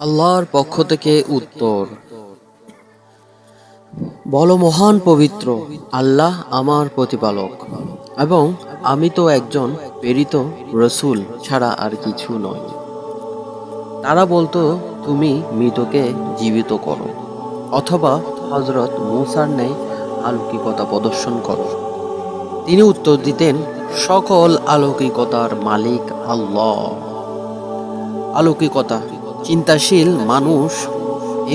আল্লাহর পক্ষ থেকে উত্তর, বলো মহান পবিত্র আল্লাহ আমার প্রতিপালক, এবং আমি তো একজন প্রেরিত রসূল ছাড়া আর কিছু নয়। তারা বলতো, তুমি মৃতকে জীবিত করো, অথবা হযরত মূসার ন্যায় আলৌকিকতা প্রদর্শন করো। তিনি উত্তর দিতেন, সকল আলৌকিকতার মালিক আল্লাহ। আলৌকিকতা, চিন্তাশীল মানুষ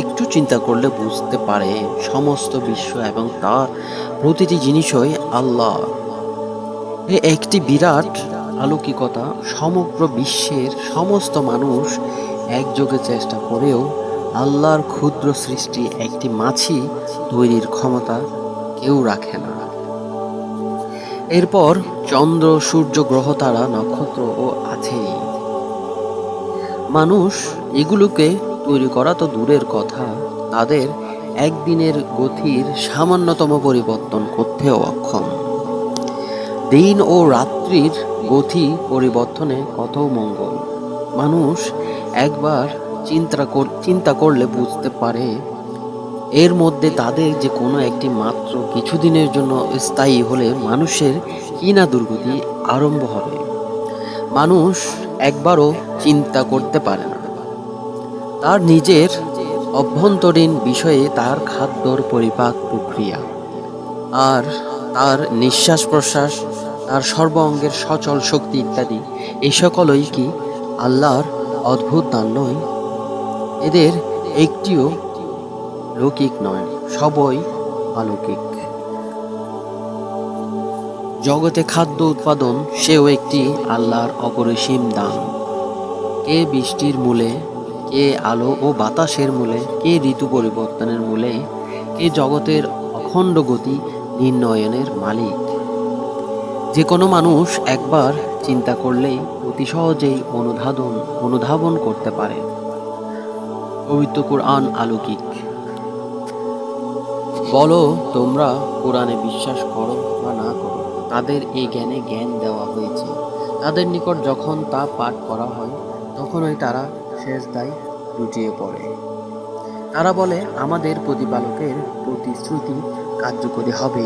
একটু চিন্তা করলে বুঝতে পারে সমস্ত বিশ্ব এবং তার প্রতিটি জিনিসই আল্লাহ। এ একটি বিরাট আলৌকিকতা। সমগ্র বিশ্বের সমস্ত মানুষ একযোগে চেষ্টা করেও আল্লাহর ক্ষুদ্র সৃষ্টি একটি মাছি তৈরির ক্ষমতা কেউ রাখে না। এরপর চন্দ্র, সূর্য, গ্রহ, তারা, নক্ষত্র ও আছেই। মানুষ এগুলোকে তৈরি করা তো দূরের কথা, তাদের একদিনের গতির সামান্যতম পরিবর্তন করতেও অক্ষম। দিন ও রাত্রির গতি পরিবর্তনে কত মঙ্গল। মানুষ একবার চিন্তা করলে বুঝতে পারে এর মধ্যে তাদের যে কোনো একটি মাত্র কিছুদিনের জন্য স্থায়ী হলে মানুষের কি না দুর্গতি আরম্ভ হবে। মানুষ একবারও চিন্তা করতে পারে না তার নিজের অভ্যন্তরীণ বিষয়ে, তার খাদ্যর পরিপাক প্রক্রিয়া, আর তার নিঃশ্বাস প্রশ্বাস, তার সর্ব অঙ্গের সচল শক্তি ইত্যাদি। এই সকলই কি আল্লাহর অদ্ভুত দান নয়? এদের একটিও লৌকিক নয়, সবই অলৌকিক। জগতে খাদ্য উৎপাদন, সেও একটি আল্লাহর অপরিসীম দান। কে বৃষ্টির মূলে, কে আলো ও বাতাসের মূলে, কে ঋতু পরিবর্তনের মূলে, কে জগতের অখণ্ড গতি নির্ণয়নের মালিক। যে কোনো মানুষ একবার চিন্তা করলেই অতি সহজেই অনুধাবন করতে পারে। পবিত্র কুরআন আলৌকিক। বলো, তোমরা কোরআনে বিশ্বাস করো বা না করো, তাদের এই জ্ঞানে জ্ঞান দেওয়া হয়েছে। তাদের নিকট যখন তা পাঠ করা হয় তখনই তারা সেজদায় লুটিয়ে পড়ে। তারা বলে, আমাদের প্রতিপালকের প্রতিশ্রুতি কার্যকরী হবে।